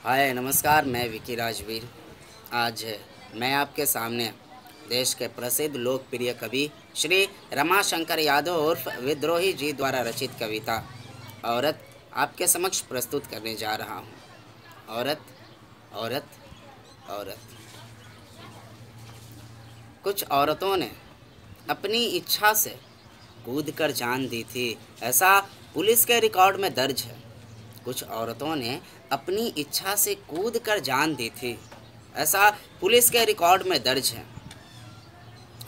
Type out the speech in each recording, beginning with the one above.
हाय नमस्कार, मैं विकी राजवीर। आज मैं आपके सामने देश के प्रसिद्ध लोकप्रिय कवि श्री रमाशंकर यादव उर्फ विद्रोही जी द्वारा रचित कविता औरत आपके समक्ष प्रस्तुत करने जा रहा हूँ। औरत औरत औरत। कुछ औरतों ने अपनी इच्छा से कूद कर जान दी थी, ऐसा पुलिस के रिकॉर्ड में दर्ज है। कुछ औरतों ने अपनी इच्छा से कूद कर जान दी थी, ऐसा पुलिस के रिकॉर्ड में दर्ज है।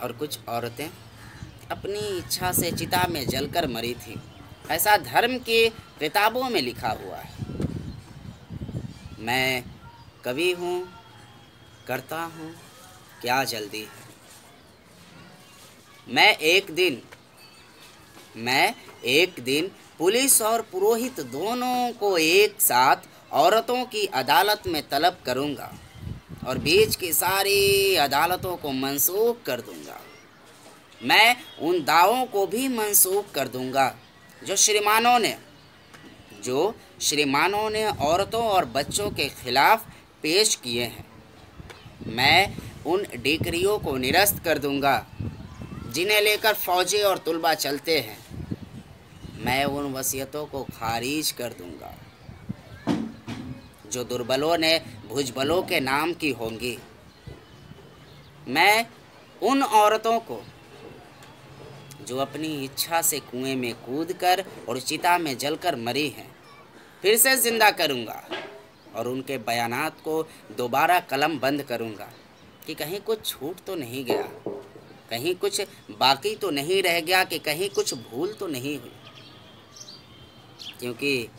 और कुछ औरतें अपनी इच्छा से चिता में जलकर मरी थी, ऐसा धर्म की किताबों में लिखा हुआ है। मैं कवि हूँ, करता हूँ, क्या जल्दी है। मैं एक दिन पुलिस और पुरोहित दोनों को एक साथ औरतों की अदालत में तलब करूंगा और बीच की सारी अदालतों को मंसूख कर दूंगा। मैं उन दावों को भी मंसूख कर दूंगा जो श्रीमानों ने औरतों और बच्चों के खिलाफ पेश किए हैं। मैं उन डिक्रियों को निरस्त कर दूंगा जिन्हें लेकर फौजी और तुलबा चलते हैं। मैं उन वसीयतों को खारिज कर दूंगा जो दुर्बलों ने भुजबलों के नाम की होंगी। मैं उन औरतों को जो अपनी इच्छा से कुएं में कूदकर और चिता में जलकर मरी हैं, फिर से जिंदा करूंगा और उनके बयानात को दोबारा कलम बंद करूंगा कि कहीं कुछ छूट तो नहीं गया, कहीं कुछ बाकी तो नहीं रह गया, कि कहीं कुछ भूल तो नहीं हुई। क्योंकि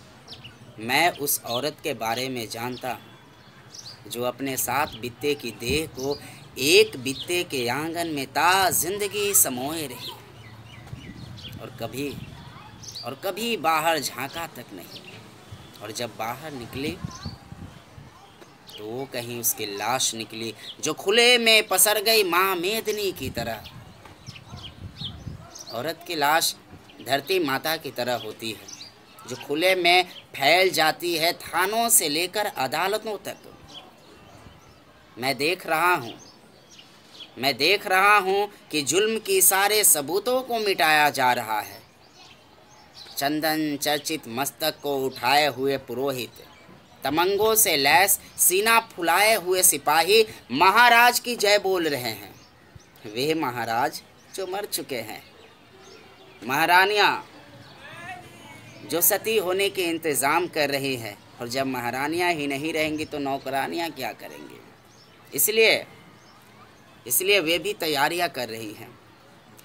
मैं उस औरत के बारे में जानता हूँ जो अपने साथ बित्ते की देह को एक बित्ते के आंगन में ता जिंदगी समोए रही और कभी बाहर झांका तक नहीं। और जब बाहर निकली तो वो कहीं उसकी लाश निकली जो खुले में पसर गई माँ मेदनी की तरह। औरत की लाश धरती माता की तरह होती है जो खुले में फैल जाती है, थानों से लेकर अदालतों तक। मैं देख रहा हूँ कि जुल्म की सारे सबूतों को मिटाया जा रहा है। चंदन चर्चित मस्तक को उठाए हुए पुरोहित, तमंगों से लैस सीना फुलाए हुए सिपाही महाराज की जय बोल रहे हैं। वे महाराज जो मर चुके हैं, महारानियाँ जो सती होने के इंतज़ाम कर रही हैं। और जब महारानियाँ ही नहीं रहेंगी तो नौकरानियाँ क्या करेंगी। इसलिए वे भी तैयारियां कर रही हैं।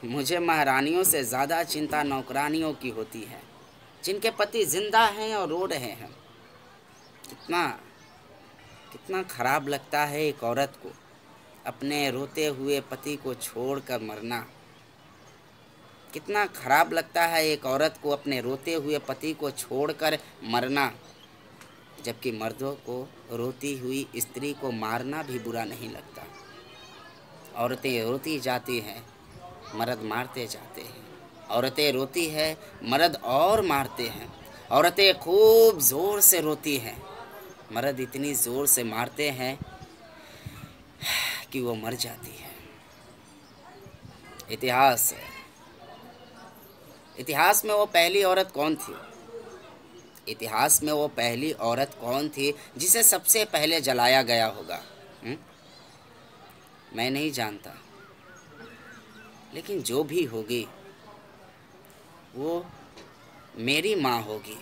मुझे महारानियों से ज़्यादा चिंता नौकरानियों की होती है जिनके पति जिंदा हैं और रो रहे हैं। कितना खराब लगता है एक औरत को अपने रोते हुए पति को छोड़कर मरना। कितना खराब लगता है एक औरत को अपने रोते हुए पति को छोड़कर मरना, जबकि मर्दों को रोती हुई स्त्री को मारना भी बुरा नहीं लगता। औरतें रोती जाती हैं, मर्द मारते जाते हैं। औरतें रोती है, मर्द और मारते हैं। औरतें खूब ज़ोर से रोती हैं, मर्द इतनी ज़ोर से मारते हैं कि वो मर जाती है। इतिहास में वो पहली औरत कौन थी? इतिहास में वो पहली औरत कौन थी जिसे सबसे पहले जलाया गया होगा? मैं नहीं जानता, लेकिन जो भी होगी वो मेरी माँ होगी।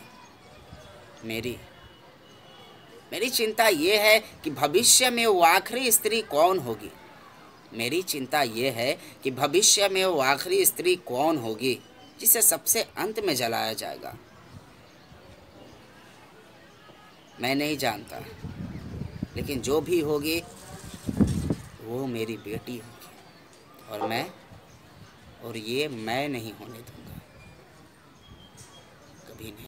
मेरी चिंता ये है कि भविष्य में वो आखिरी स्त्री कौन होगी। मेरी चिंता ये है कि भविष्य में वो आखिरी स्त्री कौन होगी जिसे सबसे अंत में जलाया जाएगा। मैं नहीं जानता, लेकिन जो भी होगी वो मेरी बेटी होगी और ये मैं नहीं होने दूंगा, कभी नहीं।